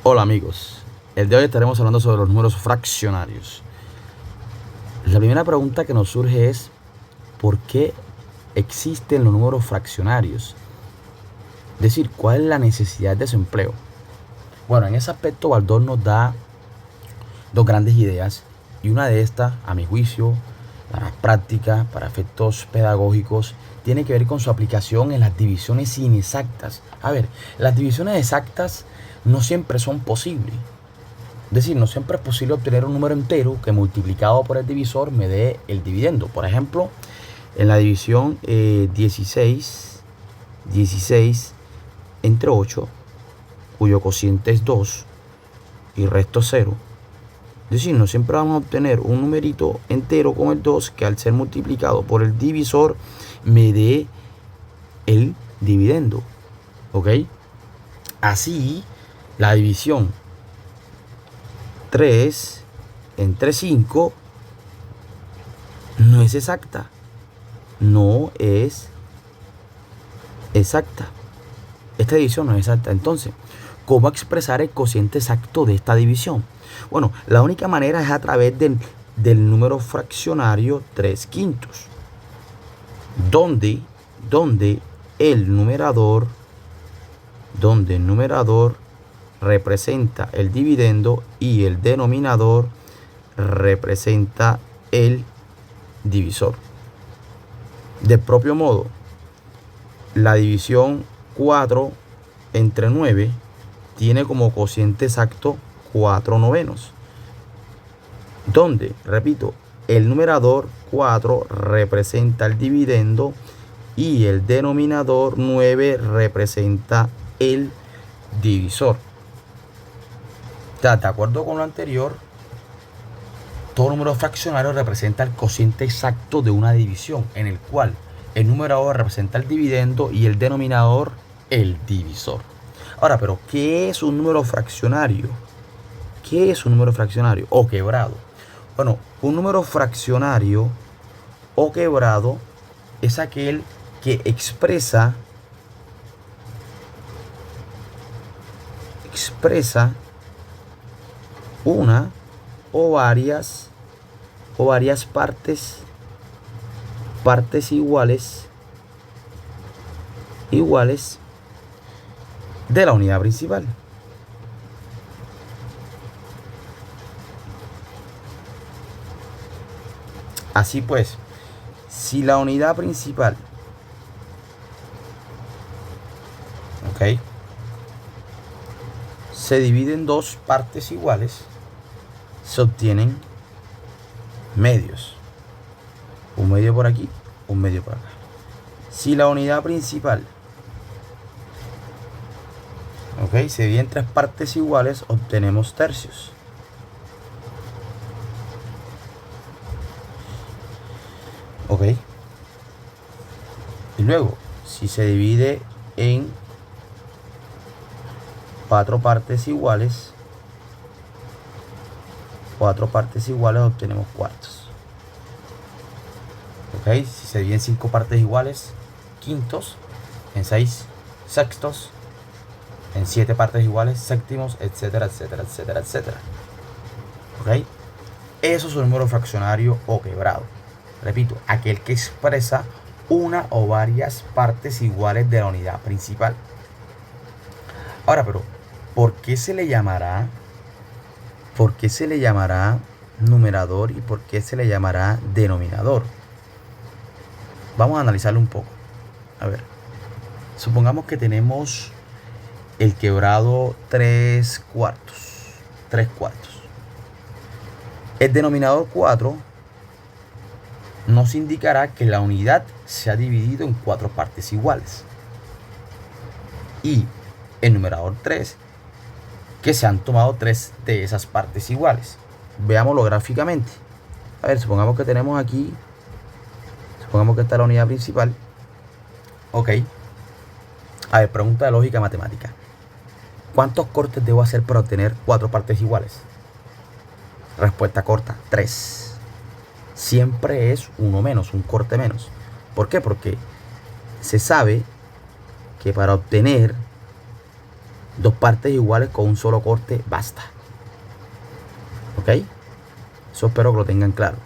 Hola amigos, el día de hoy estaremos hablando sobre los números fraccionarios. La primera pregunta que nos surge es ¿por qué existen los números fraccionarios? Es decir, ¿cuál es la necesidad de su empleo? Bueno, en ese aspecto Baldor nos da dos grandes ideas y una de estas, a mi juicio, para práctica, para efectos pedagógicos, tiene que ver con su aplicación en las divisiones inexactas. A ver, las divisiones exactas no siempre son posibles. Es decir, no siempre es posible obtener un número entero que multiplicado por el divisor me dé el dividendo. Por ejemplo, en la división 16 entre 8, cuyo cociente es 2 y resto 0. Es decir, no siempre vamos a obtener un numerito entero como el 2 que al ser multiplicado por el divisor me dé el dividendo. ¿Ok? Así, la división 3 entre 5 no es exacta. No es exacta. Esta división no es exacta. Entonces, ¿cómo expresar el cociente exacto de esta división? Bueno, la única manera es a través del número fraccionario 3/5, donde el numerador representa el dividendo y el denominador representa el divisor. Del propio modo, la división 4 entre 9 tiene como cociente exacto 4/9, donde, repito, el numerador 4 representa el dividendo y el denominador 9 representa el divisor. O sea, de acuerdo con lo anterior, todo número fraccionario representa el cociente exacto de una división, en el cual el numerador representa el dividendo y el denominador el divisor. Ahora, pero ¿qué es un número fraccionario? ¿Qué es un número fraccionario o quebrado? Bueno, un número fraccionario o quebrado es aquel que expresa una o varias partes iguales de la unidad principal. Así pues, si la unidad principal, ¿ok?, se divide en dos partes iguales, se obtienen medios. Un medio por aquí, un medio por acá. Si la unidad principal, ¿ok?, se divide en tres partes iguales, obtenemos tercios. ¿Ok? Y luego, si se divide en cuatro partes iguales obtenemos cuartos. ¿Ok? Si se divide en 5 partes iguales, quintos. En 6, sextos. En 7 partes iguales, séptimos, etcétera, etcétera, etcétera, etcétera. ¿Ok? Eso es un número fraccionario o quebrado. Repito, aquel que expresa una o varias partes iguales de la unidad principal. Ahora, pero, ¿por qué se le llamará numerador y por qué se le llamará denominador? Vamos a analizarlo un poco. A ver, supongamos que tenemos el quebrado 3/4. El denominador 4 nos indicará que la unidad se ha dividido en 4 partes iguales. Y el numerador 3, que se han tomado 3 de esas partes iguales. Veámoslo gráficamente. A ver, supongamos que tenemos aquí, supongamos que esta es la unidad principal. Ok. A ver, pregunta de lógica matemática. ¿Cuántos cortes debo hacer para obtener 4 partes iguales? Respuesta corta, 3. Siempre es uno menos, un corte menos. ¿Por qué? Porque se sabe que para obtener Dos partes iguales con un solo corte basta. ¿Ok? Eso espero que lo tengan claro.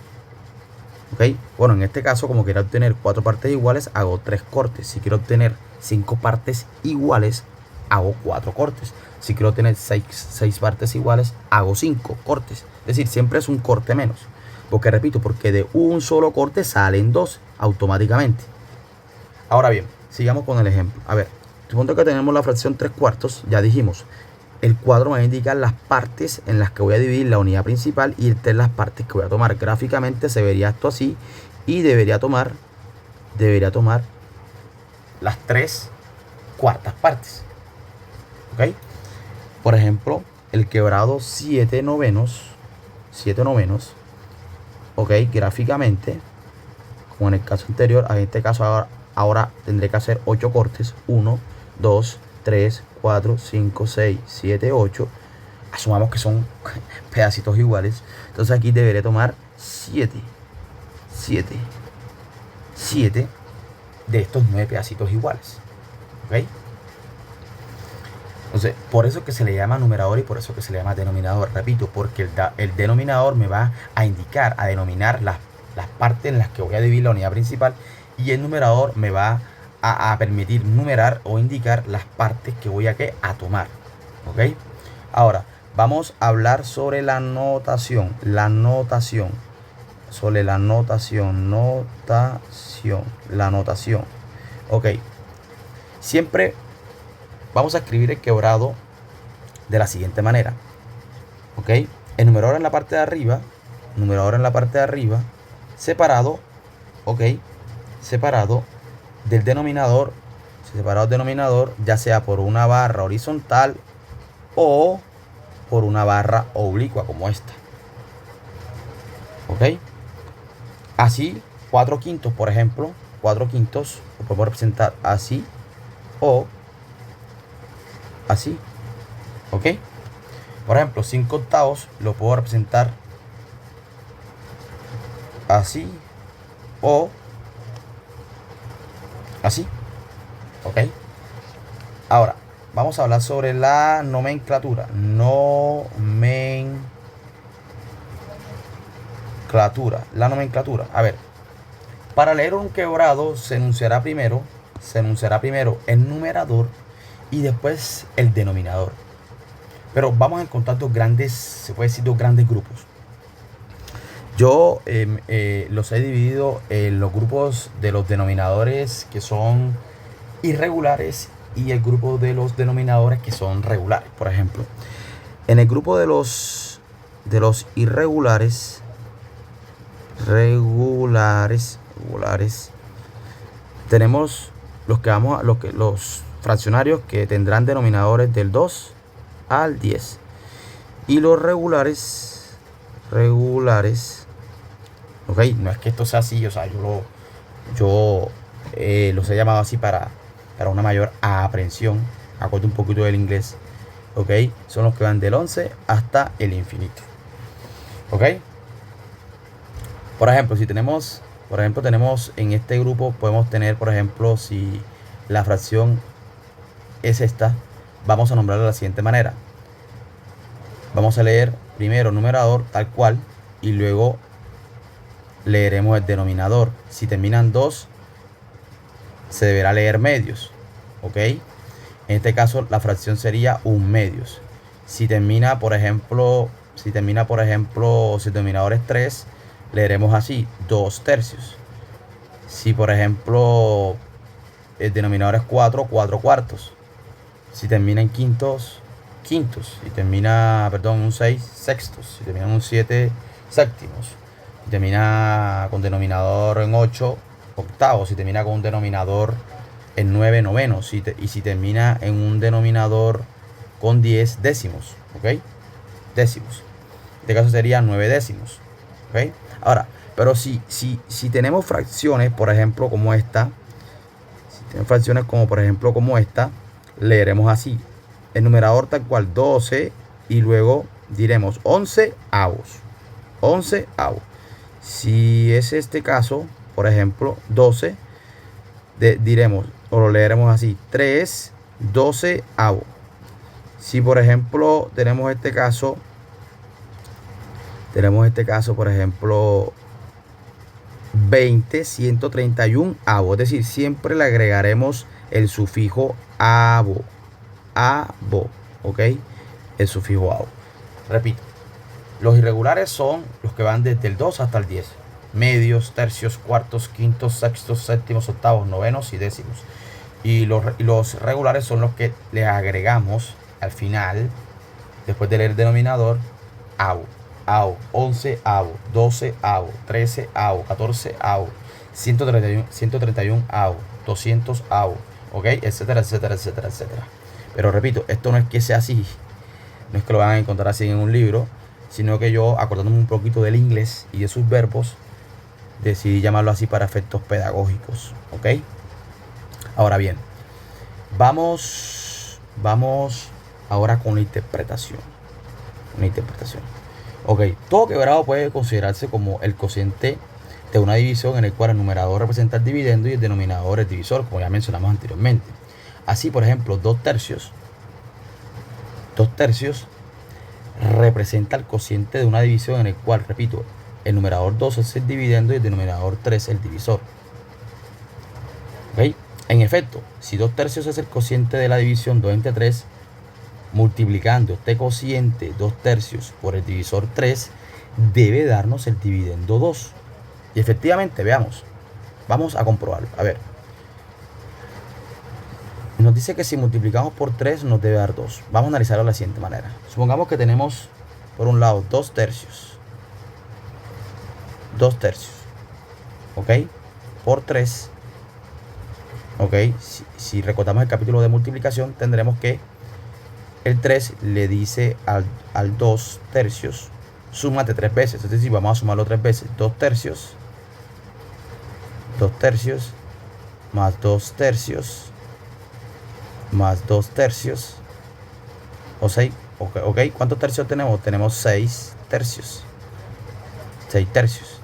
¿Ok? Bueno, en este caso, como quiero obtener 4 partes iguales, hago 3 cortes. Si quiero obtener 5 partes iguales, hago 4 cortes. Si quiero tener 6 partes iguales, hago 5 cortes. Es decir, siempre es un corte menos. Porque repito, porque de un solo corte salen 2 automáticamente. Ahora bien, sigamos con el ejemplo. A ver, supongo que tenemos la fracción 3 cuartos. Ya dijimos, el cuadro me va a indicar las partes en las que voy a dividir la unidad principal y las partes que voy a tomar. Gráficamente se vería esto así y debería tomar las 3 cuartas partes. ¿Ok? Por ejemplo, el quebrado 7 novenos. Ok, gráficamente, como en el caso anterior, en este caso ahora tendré que hacer 8 cortes. 1, 2, 3, 4, 5, 6, 7, 8. Asumamos que son pedacitos iguales. Entonces aquí deberé tomar 7 de estos 9 pedacitos iguales. ¿Ok? Entonces, por eso que se le llama numerador y por eso que se le llama denominador. Repito, porque el denominador me va a indicar, a denominar las partes en las que voy a dividir la unidad principal, y el numerador me va a permitir numerar o indicar las partes que voy a tomar. ¿Ok? Ahora, vamos a hablar sobre la notación. Sobre la notación. Ok. Siempre vamos a escribir el quebrado de la siguiente manera. ¿Ok? El numerador en la parte de arriba. Separado. ¿Ok? Separado del denominador. Ya sea por una barra horizontal o por una barra oblicua como esta. ¿Ok? Así, 4 quintos, por ejemplo. 4 quintos lo podemos representar así o así. ¿Ok? Por ejemplo, 5 octavos lo puedo representar así o así. ¿Ok? Ahora, vamos a hablar sobre la nomenclatura. La nomenclatura. A ver, para leer un quebrado se enunciará primero el numerador y después el denominador. Pero vamos a encontrar dos grandes grupos. Yo los he dividido en los grupos de los denominadores que son irregulares y el grupo de los denominadores que son regulares. Por ejemplo, en el grupo de los irregulares, tenemos los fraccionarios que tendrán denominadores del 2 al 10, y los regulares, ok, no es que esto sea así, o sea, yo los he llamado así para una mayor aprehensión, acuérdate un poquito del inglés, ok, son los que van del 11 hasta el infinito. Ok, por ejemplo, si tenemos en este grupo, podemos tener, por ejemplo, si la fracción es esta, vamos a nombrarla de la siguiente manera. Vamos a leer primero el numerador tal cual y luego leeremos el denominador. Si terminan 2, se deberá leer medios. ¿Ok? En este caso la fracción sería 1 medios. Si termina, por ejemplo, si el denominador es 3, leeremos así 2 tercios. Si por ejemplo el denominador es 4, 4 cuartos. Si termina en quintos. Si termina, un 6 sextos. Si termina en un 7 séptimos. Si termina con denominador en 8 octavos. Si termina con un denominador en 9 novenos. Y si termina en un denominador con 10 décimos. ¿Ok? Décimos. En este caso sería 9 décimos. ¿Ok? Ahora, pero si tenemos fracciones, por ejemplo, como esta. Si tenemos fracciones como esta, leeremos así. El numerador tal cual 12 y luego diremos 11 avos. 11 avos. Si es este caso, por ejemplo, 12, diremos o lo leeremos así 3 12 avos. Si por ejemplo tenemos este caso, por ejemplo, 20, 131 avo. Es decir, siempre le agregaremos el sufijo avo. Avo, ¿ok? El sufijo avo. Repito, los irregulares son los que van desde el 2 hasta el 10. Medios, tercios, cuartos, quintos, sextos, séptimos, octavos, novenos y décimos. Y los regulares son los que le agregamos al final, después de leer el denominador, avo. avo, 11 avo, 12 avo, 13 avo, 14 avo, 131 avo, 200 avo, ok, etcétera, etcétera, etcétera, etcétera. Pero repito, esto no es que sea así, no es que lo van a encontrar así en un libro, sino que yo, acordándome un poquito del inglés y de sus verbos, decidí llamarlo así para efectos pedagógicos, ok. Ahora bien, vamos ahora con la interpretación. Ok, todo quebrado puede considerarse como el cociente de una división en el cual el numerador representa el dividendo y el denominador el divisor, como ya mencionamos anteriormente. Así, por ejemplo, 2 tercios representa el cociente de una división en el cual, repito, el numerador 2 es el dividendo y el denominador 3 el divisor. ¿Ok? En efecto, si 2 tercios es el cociente de la división 2 entre 3, multiplicando este cociente 2 tercios por el divisor 3, debe darnos el dividendo 2. Y efectivamente, veamos, vamos a comprobarlo. A ver, nos dice que si multiplicamos por 3 nos debe dar 2. Vamos a analizarlo de la siguiente manera. Supongamos que tenemos, por un lado, 2 tercios, ¿ok? Por 3, ¿ok? Si recordamos el capítulo de multiplicación, tendremos que el 3 le dice al 2 tercios, súmate 3 veces. Es decir, vamos a sumarlo 3 veces. 2 tercios más 2 tercios más 2 tercios. O 6. Ok, ¿cuántos tercios tenemos? Tenemos 6 tercios. 6 tercios.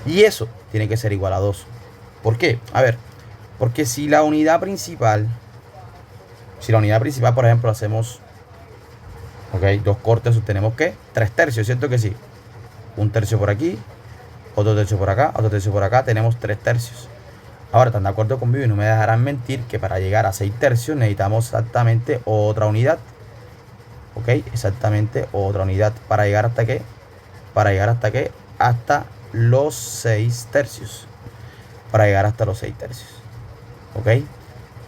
Y eso tiene que ser igual a 2. ¿Por qué? A ver, porque si la unidad principal, por ejemplo, hacemos, ok, 2 cortes, obtenemos ¿qué? 3 tercios, ¿cierto que sí? Un tercio por aquí, otro tercio por acá, otro tercio por acá, tenemos 3 tercios. Ahora, ¿están de acuerdo conmigo? Y no me dejarán mentir que para llegar a 6 tercios necesitamos exactamente otra unidad. ¿Ok? Exactamente otra unidad. ¿Para llegar hasta qué? ¿Para llegar hasta qué? Hasta los 6 tercios. Para llegar hasta los 6 tercios. ¿Ok?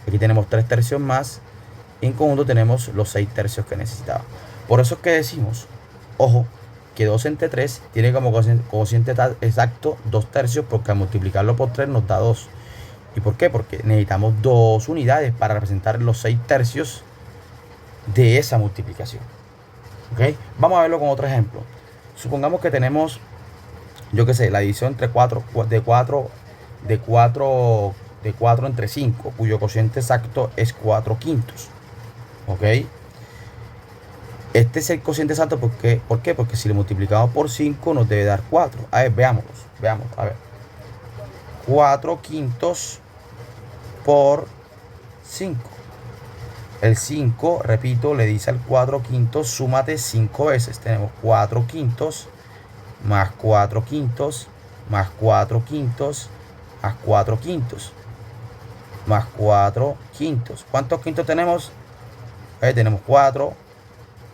Aquí tenemos 3 tercios más. Y en conjunto tenemos los 6 tercios que necesitaba. Por eso es que decimos, ojo, que 2 entre 3 tiene como cociente exacto 2 tercios, porque al multiplicarlo por 3 nos da 2. ¿Y por qué? Porque necesitamos 2 unidades para representar los 6 tercios de esa multiplicación. ¿Ok? Vamos a verlo con otro ejemplo. Supongamos que tenemos, yo qué sé, la división entre 4 entre 5, cuyo cociente exacto es 4 quintos. ¿Ok? Este es el cociente exacto. ¿Por qué? Porque si lo multiplicamos por 5 nos debe dar 4. A ver, veamos. A ver. 4 quintos por 5. El 5, repito, le dice al 4 quintos, súmate 5 veces. Tenemos 4 quintos, más 4 quintos, más 4 quintos, más 4 quintos, más 4 quintos. ¿Cuántos quintos tenemos? Tenemos 4.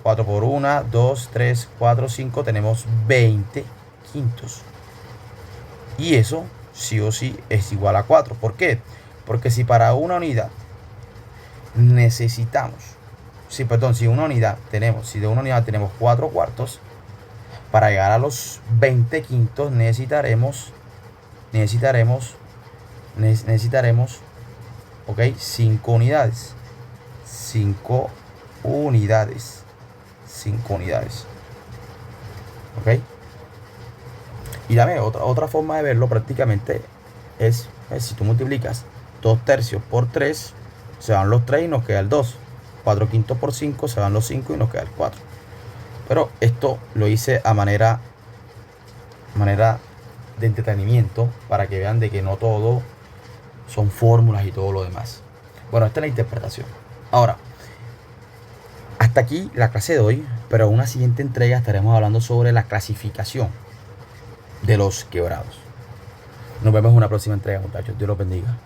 4 por 1, 2, 3, 4, 5. Tenemos 20 quintos. Y eso sí o sí es igual a 4. ¿Por qué? Porque si para una unidad necesitamos, si de una unidad tenemos 4 cuartos, para llegar a los 20 quintos necesitaremos, ok, 5 unidades. 5 unidades. Ok. Y dame otra forma de verlo prácticamente es si tú multiplicas 2 tercios por 3, se van los 3 y nos queda el 2. 4 quintos por 5, se van los 5 y nos queda el 4. Pero esto lo hice a manera de entretenimiento, para que vean de que no todo son fórmulas y todo lo demás. Bueno, esta es la interpretación. Ahora, hasta aquí la clase de hoy, pero en una siguiente entrega estaremos hablando sobre la clasificación de los quebrados. Nos vemos en una próxima entrega, muchachos. Dios los bendiga.